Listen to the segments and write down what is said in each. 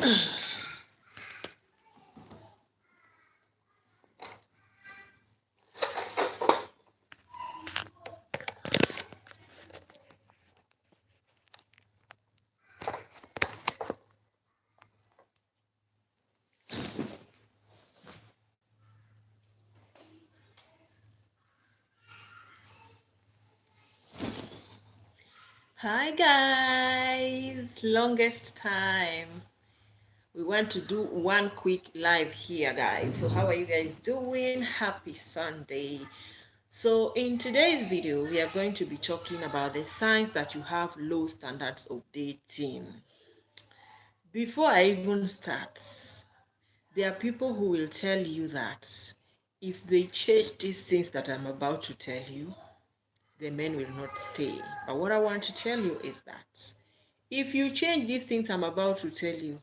Hi guys, longest time. We want to do one quick live here, guys. So how are you guys doing? Happy Sunday. So in today's video, we are going to be talking about the signs that you have low standards of dating. Before I even start, there are people who will tell you that if they change these things that I'm about to tell you, the men will not stay. But what I want to tell you is that if you change these things I'm about to tell you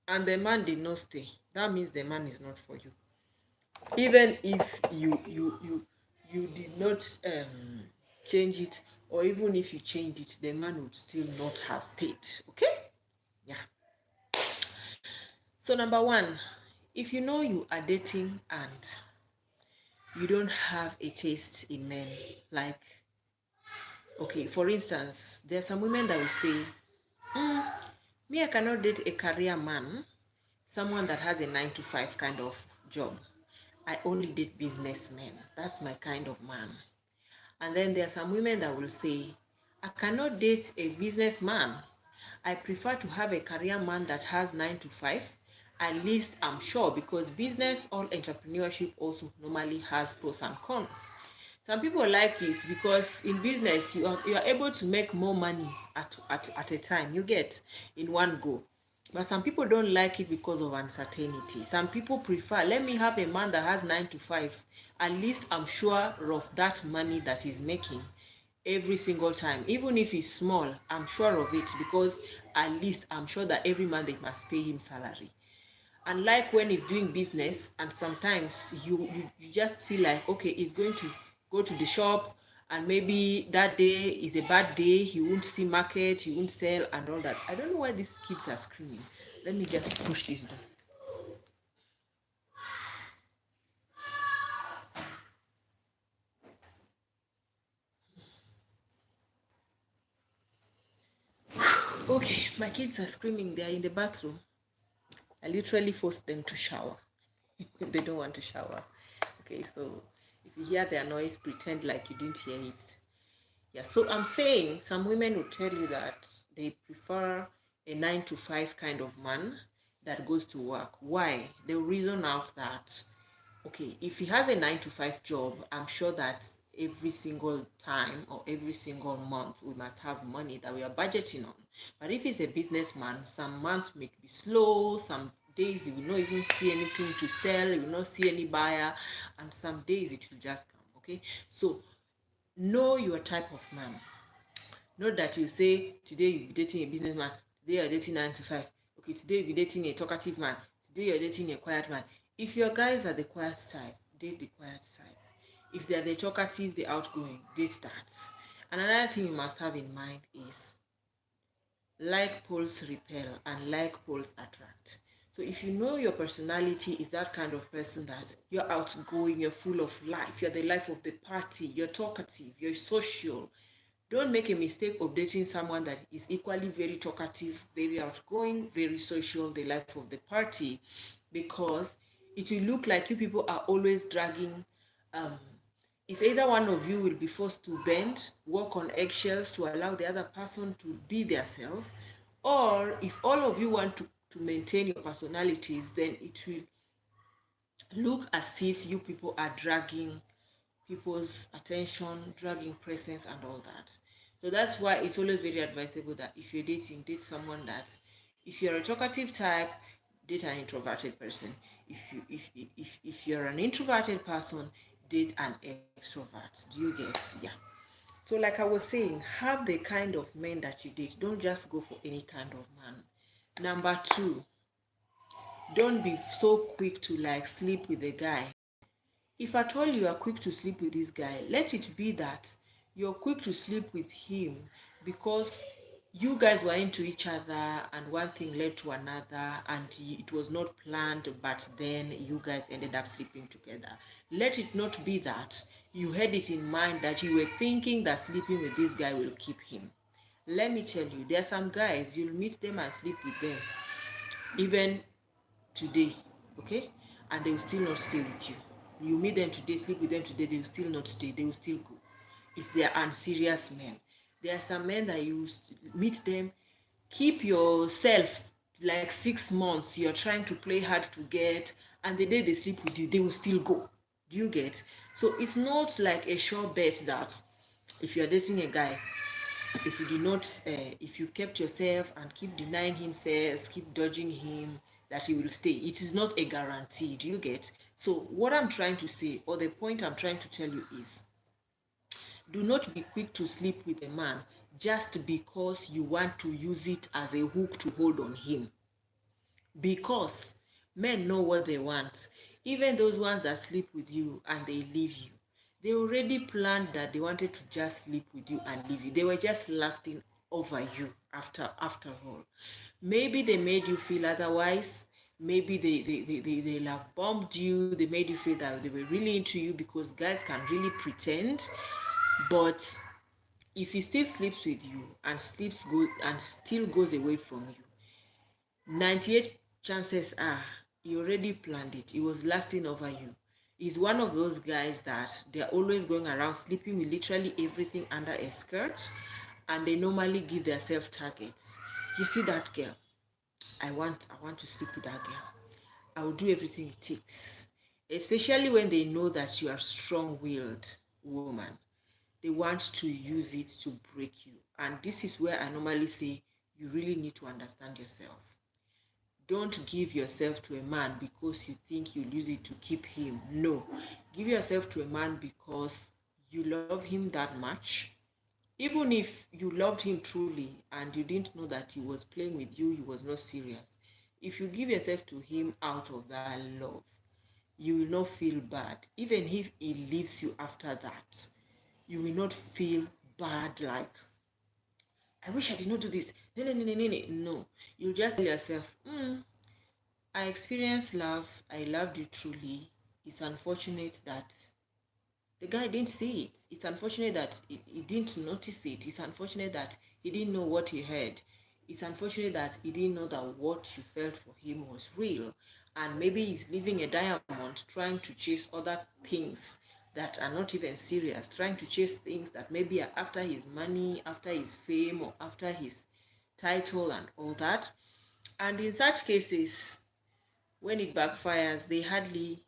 and the man did not stay, that means the man is not for you. Even if you did not change it, or even if you change it, the man would still not have stayed. Okay? Yeah. So number one, if you know you are dating and you don't have a taste in men, like, okay, for instance, there are some women that will say, me, I cannot date a career man, someone that has a 9 to 5 kind of job. I only date businessmen. That's my kind of man. And then there are some women that will say, I cannot date a businessman. I prefer to have a career man that has 9 to 5. At least I'm sure, because business or entrepreneurship also normally has pros and cons. Some people like it because in business you are able to make more money at a time. You get in one go. But some people don't like it because of uncertainty. Some people prefer, let me have a man that has 9 to 5. At least I'm sure of that money that he's making every single time. Even if it's small, I'm sure of it, because at least I'm sure that every month they must pay him salary. Unlike when he's doing business, and sometimes you just feel like, okay, he's going to go to the shop, and maybe that day is a bad day, he won't see market, he won't sell and all that. I don't know why these kids are screaming. Let me just push this down. Okay, my kids are screaming. They are in the bathroom. I literally forced them to shower. They don't want to shower. Okay, so if you hear their noise, pretend like you didn't hear it. Yeah, so I'm saying some women will tell you that they prefer a 9 to 5 kind of man that goes to work. Why? They'll reason out that, okay, if he has a 9 to 5 job, I'm sure that every single time or every single month we must have money that we are budgeting on. But if he's a businessman, some months may be slow, some days you will not even see anything to sell, you will not see any buyer, and some days it will just come. Okay, so know your type of man. Not that you say today you'll be dating a businessman, today you're dating 9 to 5. Okay, today you'll be dating a talkative man, today you're dating a quiet man. If your guys are the quiet type, date the quiet type. If they're the talkative, the outgoing, date that. And another thing you must have in mind is like poles repel and like poles attract. So if you know your personality is that kind of person that you're outgoing, you're full of life, you're the life of the party, you're talkative, you're social, don't make a mistake of dating someone that is equally very talkative, very outgoing, very social, the life of the party, because it will look like you people are always dragging. It's either one of you will be forced to bend, walk on eggshells to allow the other person to be their self, or if all of you want to maintain your personalities, then it will look as if you people are dragging people's attention, dragging presence and all that. So that's why it's always very advisable that if you're dating, date someone that, if you're a talkative type, date an introverted person. If you're an introverted person, date an extrovert. Do you get? Yeah. So like I was saying, have the kind of men that you date. Don't just go for any kind of man. Number two, don't be so quick to like sleep with a guy. If at all you are quick to sleep with this guy, let it be that you're quick to sleep with him because you guys were into each other and one thing led to another and it was not planned, but then you guys ended up sleeping together. Let it not be that you had it in mind that you were thinking that sleeping with this guy will keep him. Let me tell you, there are some guys, you'll meet them and sleep with them even today, okay, and they will still not stay with you. You meet them today, sleep with them today, they will still not stay, they will still go if they are unserious men. There are some men that you meet them, keep yourself like 6 months, you're trying to play hard to get, and the day they sleep with you, they will still go. Do you get? So it's not like a sure bet that if you're dating a guy, if you did not if you kept yourself and keep denying him sex, keep dodging him, that he will stay. It is not a guarantee. Do you get? So what I'm trying to say, or the point I'm trying to tell you, is do not be quick to sleep with a man just because you want to use it as a hook to hold on him, because men know what they want. Even those ones that sleep with you and they leave you, they already planned that they wanted to just sleep with you and leave you. They were just lasting over you after all. Maybe they made you feel otherwise. Maybe they love bombed you. They made you feel that they were really into you, because guys can really pretend. But if he still sleeps with you and sleeps good and still goes away from you, 98 chances are he already planned it. He was lasting over you. He's one of those guys that they're always going around sleeping with literally everything under a skirt, and they normally give themselves targets. You see that girl? I want to sleep with that girl. I will do everything it takes. Especially when they know that you are a strong-willed woman. They want to use it to break you. And this is where I normally say you really need to understand yourself. Don't give yourself to a man because you think you'll use it to keep him. No. Give yourself to a man because you love him that much. Even if you loved him truly and you didn't know that he was playing with you, he was not serious. If you give yourself to him out of that love, you will not feel bad. Even if he leaves you after that, you will not feel bad like, I wish I did not do this. No. You just tell yourself, I experienced love. I loved you truly. It's unfortunate that the guy didn't see it. It's unfortunate that he didn't notice it. It's unfortunate that he didn't know what he heard. It's unfortunate that he didn't know that what you felt for him was real. And maybe he's living a diamond, trying to chase other things that are not even serious, trying to chase things that maybe are after his money, after his fame, or after his title and all that. And in such cases, when it backfires, they hardly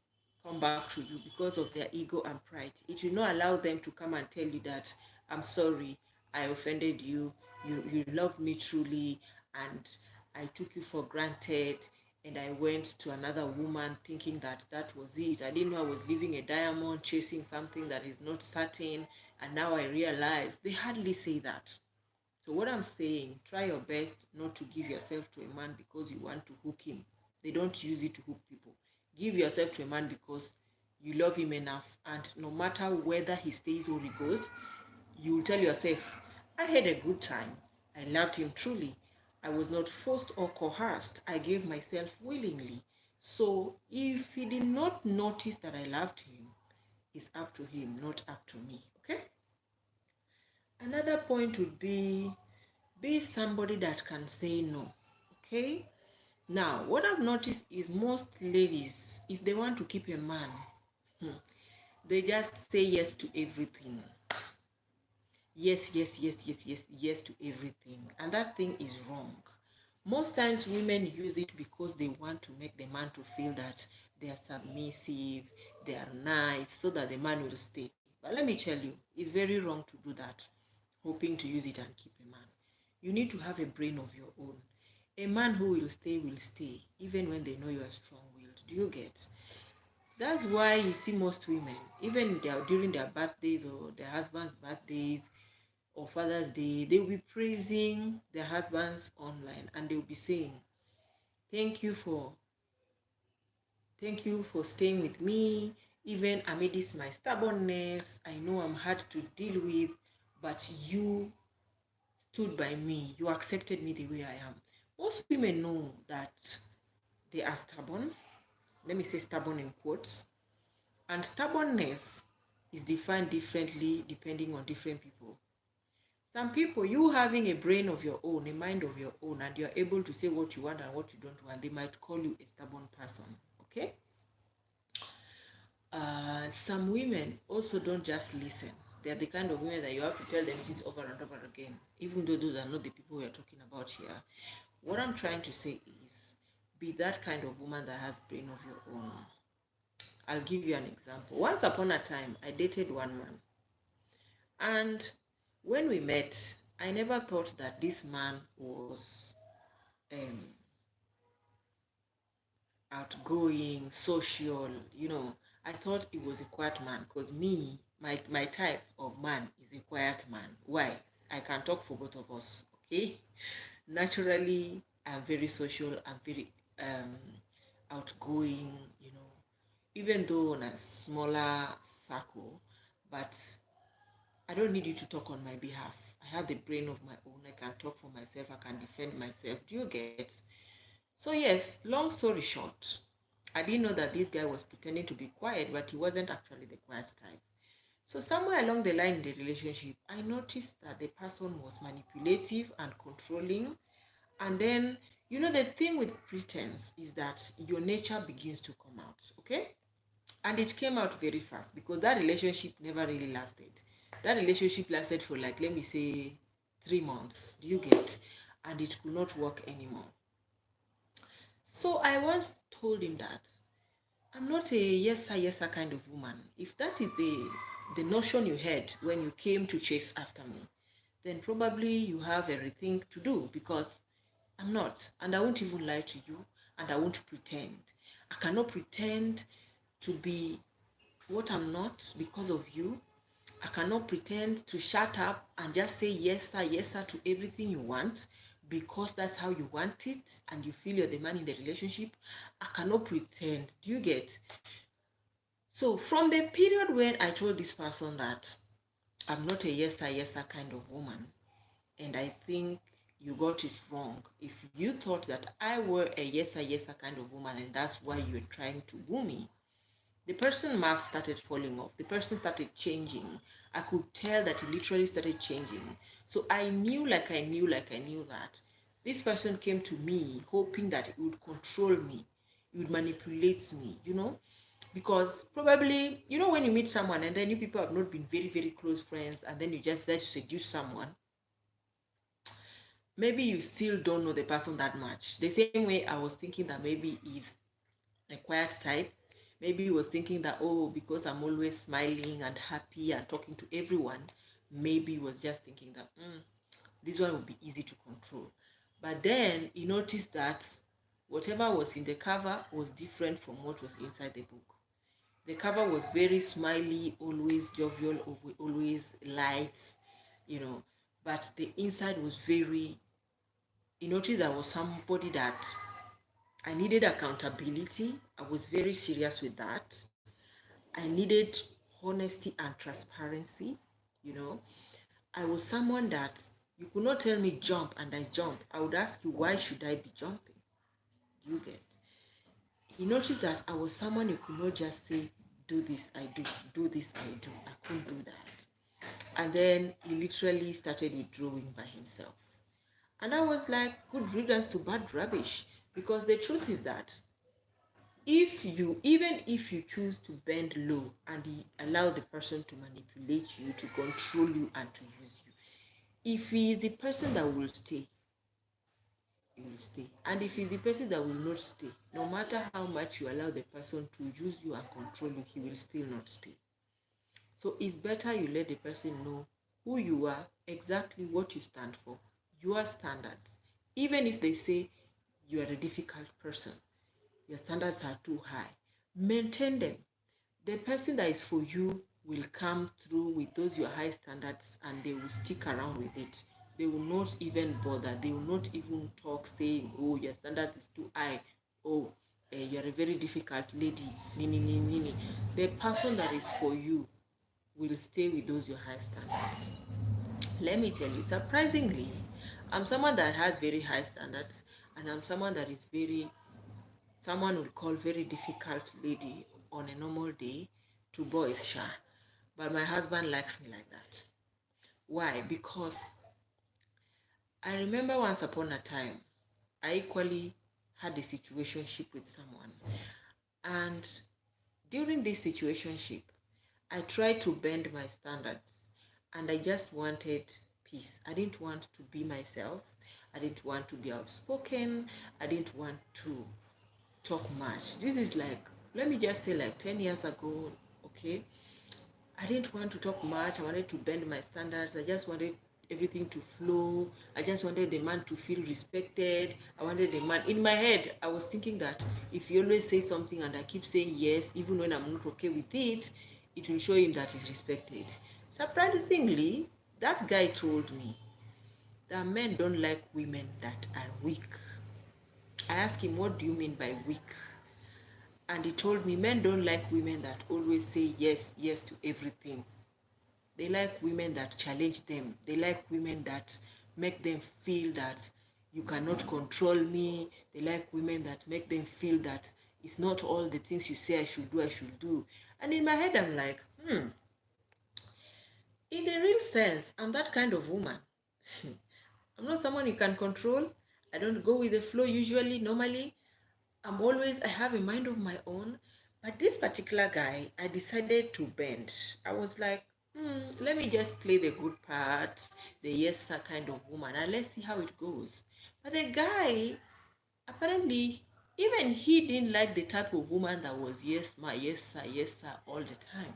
come back to you because of their ego and pride. It will not allow them to come and tell you that, I'm sorry, I offended you, you loved me truly, and I took you for granted, and I went to another woman thinking that that was it. I didn't know I was living a diamond, chasing something that is not certain, and now I realize. They hardly say that. So what I'm saying, try your best not to give yourself to a man because you want to hook him. They don't use it to hook people. Give yourself to a man because you love him enough, and no matter whether he stays or he goes, you will tell yourself, I had a good time. I loved him truly. I was not forced or coerced. I gave myself willingly. So if he did not notice that I loved him, it's up to him, not up to me. Okay? Another point would be somebody that can say no. Okay? Now, what I've noticed is most ladies, if they want to keep a man, they just say yes to everything. Yes, yes, yes, yes, yes, yes to everything. And that thing is wrong. Most times women use it because they want to make the man to feel that they are submissive, they are nice, so that the man will stay. But let me tell you, it's very wrong to do that, hoping to use it and keep a man. You need to have a brain of your own. A man who will stay, even when they know you are strong-willed. Do you get? That's why you see most women, even during their birthdays or their husband's birthdays or Father's Day, they will be praising their husbands online, and they will be saying, thank you for staying with me, even amidst my stubbornness. I know I'm hard to deal with, but you stood by me. You accepted me the way I am. Most women know that they are stubborn. Let me say stubborn in quotes. And stubbornness is defined differently depending on different people. Some people, you having a brain of your own, a mind of your own, and you're able to say what you want and what you don't want, they might call you a stubborn person. Okay? Some women also don't just listen. They're the kind of women that you have to tell them things over and over again, even though those are not the people we are talking about here. What I'm trying to say is, be that kind of woman that has brain of your own. I'll give you an example. Once upon a time, I dated one man. And when we met, I never thought that this man was um, outgoing, social, I thought he was a quiet man because my type of man is a quiet man. Why? I can talk for both of us, okay? Naturally, I'm very social, I'm very outgoing, even though on a smaller circle, but I don't need you to talk on my behalf. I have the brain of my own. I can talk for myself. I can defend myself. Do you get? So yes, long story short, I didn't know that this guy was pretending to be quiet, but he wasn't actually the quiet type. So somewhere along the line in the relationship, I noticed that the person was manipulative and controlling. And then, the thing with pretense is that your nature begins to come out, okay? And it came out very fast because that relationship never really lasted. That relationship lasted for, like, let me say 3 months. Do you get? And it could not work anymore. So I once told him that I'm not a yes sir kind of woman. If that is the notion you had when you came to chase after me, then probably you have everything to do, because I'm not. And I won't even lie to you, and I won't pretend. I cannot pretend to be what I'm not because of you. I cannot pretend to shut up and just say yes sir to everything you want because that's how you want it and you feel you're the man in the relationship. I cannot pretend. Do you get? So from the period when I told this person that I'm not a yes sir kind of woman, and I think you got it wrong. If you thought that I were a yes sir kind of woman and that's why you're trying to woo me, the person mask started falling off. The person started changing. I could tell that he literally started changing. So I knew that this person came to me hoping that it would control me, it would manipulate me, because probably, when you meet someone and then you people have not been very, very close friends and then you just decide to seduce someone, maybe you still don't know the person that much. The same way I was thinking that maybe he's a quiet type. Maybe he was thinking that, oh, because I'm always smiling and happy and talking to everyone, maybe he was just thinking that this one would be easy to control. But then he noticed that whatever was in the cover was different from what was inside the book. The cover was very smiley, always jovial, always light, but the inside was very, he noticed that was somebody that I needed accountability. I was very serious with that. I needed honesty and transparency. You know, I was someone that you could not tell me jump and I jump. I would ask you, why should I be jumping? You get. He noticed that I was someone you could not just say, do this, I do this, I do. I couldn't do that. And then he literally started withdrawing by himself. And I was like, good riddance to bad rubbish. Because the truth is that even if you choose to bend low and allow the person to manipulate you, to control you and to use you, if he is the person that will stay, he will stay. And if he's the person that will not stay, no matter how much you allow the person to use you and control you, he will still not stay. So it's better you let the person know who you are, exactly what you stand for, your standards. Even if they say you are a difficult person, your standards are too high, maintain them. The person that is for you will come through with those your high standards and they will stick around with it. They will not even bother. They will not even talk saying, oh, your standard is too high. Oh, you're a very difficult lady. Nini, nini, nini. The person that is for you will stay with those your high standards. let me tell you, surprisingly, I'm someone that has very high standards, and I'm someone that is someone would call very difficult lady on a normal day to boys, sha. But my husband likes me like that. Why? Because I remember once upon a time, I equally had a situationship with someone. And during this situationship, I tried to bend my standards and I just wanted peace. I didn't want to be myself. I didn't want to be outspoken. I didn't want to talk much. This is like, let me just say, like 10 years ago, okay? I didn't want to talk much. I wanted to bend my standards. I just wanted everything to flow. I just wanted the man to feel respected. I wanted the man. In my head, I was thinking that if he always says something and I keep saying yes, even when I'm not okay with it, it will show him that he's respected. Surprisingly, that guy told me that men don't like women that are weak. I asked him, what do you mean by weak? And he told me men don't like women that always say yes, yes to everything. They like women that challenge them. They like women that make them feel that you cannot control me. They like women that make them feel that it's not all the things you say I should do, I should do. And in my head, I'm like, in the real sense, I'm that kind of woman. I'm not someone you can control. I don't go with the flow usually, normally. I have a mind of my own. But this particular guy, I decided to bend. I was like, let me just play the good part, the yes sir kind of woman, and let's see how it goes. But the guy, apparently, even he didn't like the type of woman that was yes ma, yes sir all the time.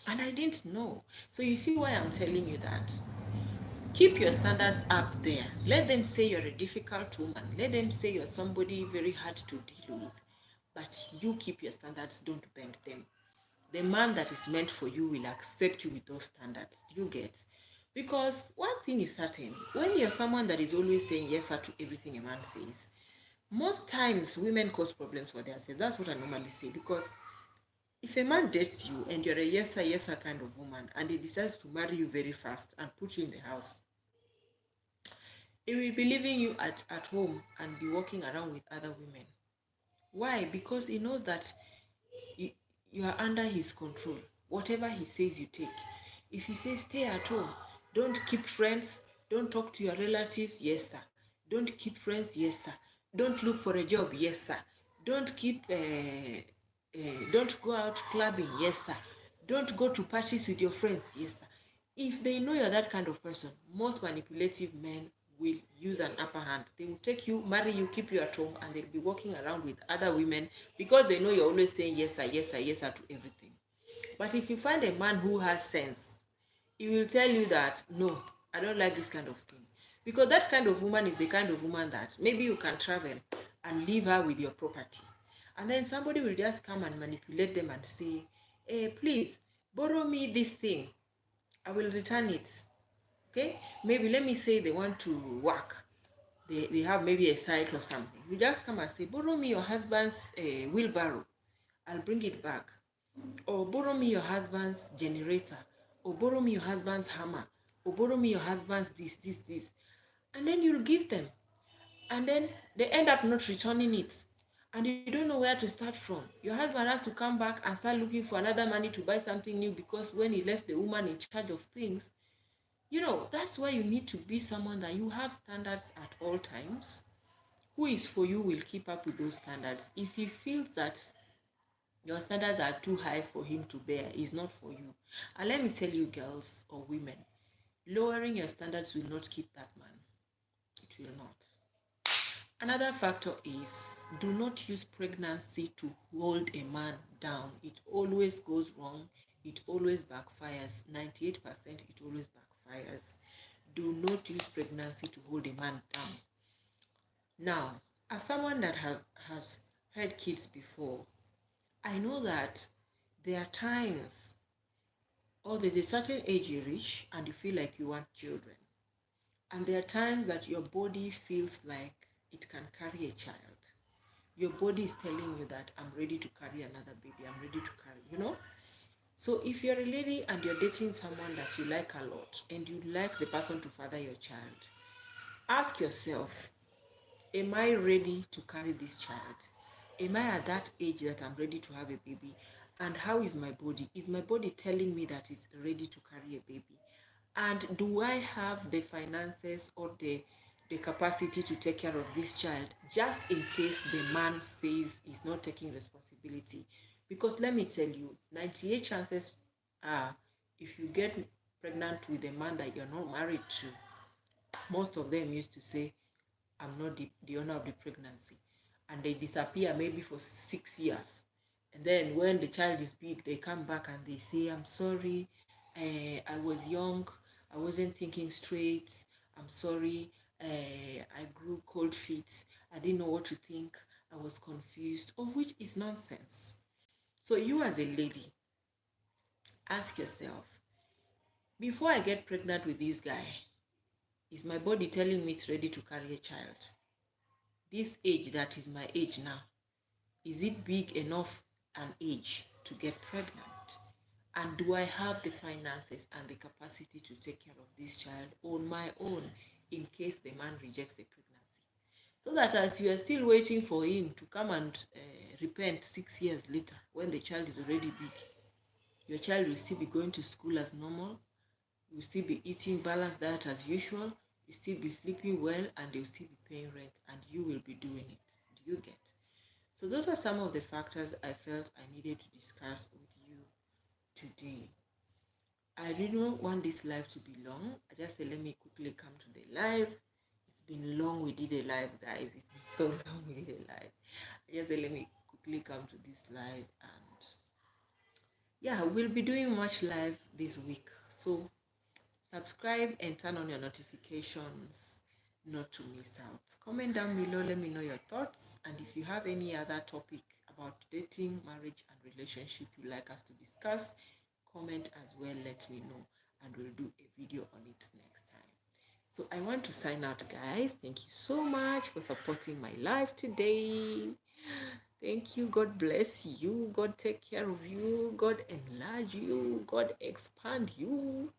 And I didn't know. So you see why I'm telling you that. Keep your standards up there. Let them say you're a difficult woman. Let them say you're somebody very hard to deal with. But you keep your standards, don't bend them. The man that is meant for you will accept you with those standards. You get? Because one thing is certain, when you're someone that is always saying yes sir to everything a man says, most times women cause problems for themselves. That's what I normally say. Because if a man dates you and you're a yes sir kind of woman and he decides to marry you very fast and put you in the house, he will be leaving you at home and be walking around with other women. Why? Because he knows that you, you are under his control. Whatever he says, you take. If he says stay at home, don't keep friends, don't talk to your relatives, yes sir. Don't keep friends, yes sir. Don't look for a job, yes sir. Don't don't go out clubbing, yes sir. Don't go to parties with your friends, yes sir. If they know you're that kind of person, most manipulative men will use an upper hand. They will take you, marry you, keep you at home, and they'll be walking around with other women because they know you're always saying yes sir, yes sir, yes sir to everything. But if you find a man who has sense, he will tell you that no, I don't like this kind of thing. Because that kind of woman is the kind of woman that maybe you can travel and leave her with your property. And then somebody will just come and manipulate them and say, hey, please borrow me this thing. I will return it. Okay? Maybe let me say they want to work. They have maybe a site or something. You just come and say, borrow me your husband's wheelbarrow. I'll bring it back. Or borrow me your husband's generator. Or borrow me your husband's hammer. Or borrow me your husband's this. And then you'll give them. And then they end up not returning it. And you don't know where to start from. Your husband has to come back and start looking for another money to buy something new because when he left the woman in charge of things, that's why you need to be someone that you have standards at all times. Who is for you will keep up with those standards. If he feels that your standards are too high for him to bear, is not for you. And let me tell you, girls or women, lowering your standards will not keep that man. It will not. Another factor is do not use pregnancy to hold a man down. It always goes wrong. It always backfires. 98% it always backfires. Do not use pregnancy to hold a man down. Now, as someone that has had kids before, I know that there are times, or there's a certain age you reach and you feel like you want children. And there are times that your body feels like it can carry a child. Your body is telling you that I'm ready to carry another baby. I'm ready to carry. So if you're a lady and you're dating someone that you like a lot and you like the person to father your child, ask yourself, am I ready to carry this child? Am I at that age that I'm ready to have a baby? And how is my body? Is my body telling me that it's ready to carry a baby? And do I have the finances or the capacity to take care of this child, just in case the man says he's not taking responsibility? Because let me tell you, 98 chances are, if you get pregnant with a man that you're not married to, most of them used to say, I'm not the owner of the pregnancy. And they disappear maybe for 6 years. And then when the child is big, they come back and they say, I'm sorry, I was young, I wasn't thinking straight, I'm sorry, I grew cold feet, I didn't know what to think, I was confused, of which is nonsense. So you as a lady, ask yourself, before I get pregnant with this guy, is my body telling me it's ready to carry a child? This age that is my age now, is it big enough an age to get pregnant? And do I have the finances and the capacity to take care of this child on my own in case the man rejects the pregnancy? So that as you are still waiting for him to come and repent 6 years later, when the child is already big, your child will still be going to school as normal, you will still be eating balanced diet as usual, you still be sleeping well, and they will still be paying rent, and you will be doing it. Do you get? So those are some of the factors I felt I needed to discuss with you today. I didn't want this live to be long. I just said, let me quickly come to the live. It's been long we did a live, guys. It's been so long we did a live. I just said, let me quickly come to this live. And yeah, we'll be doing much live this week. So subscribe and turn on your notifications not to miss out. Comment down below, let me know your thoughts. And if you have any other topic about dating, marriage, and relationship you'd like us to discuss, comment as well, let me know, and we'll do a video on it next time. So I want to sign out, guys. Thank you so much for supporting my life today. Thank you. God bless you. God take care of you. God enlarge you. God expand you.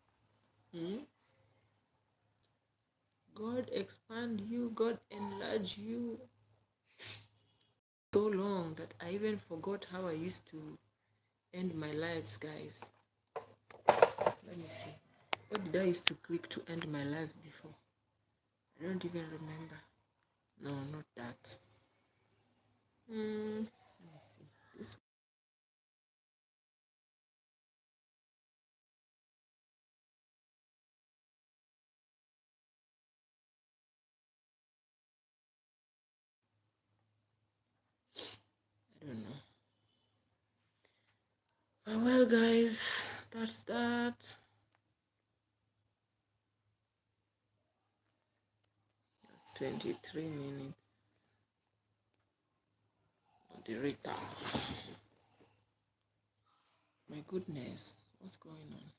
God expand you. God enlarge you. So long that I even forgot how I used to end my lives, guys. Let me see. What did I used to click to end my lives before? I don't even remember. No, not that. Let me see. This. I don't know. Well, guys, that's that. That's 23 minutes. Moderator. My goodness, what's going on?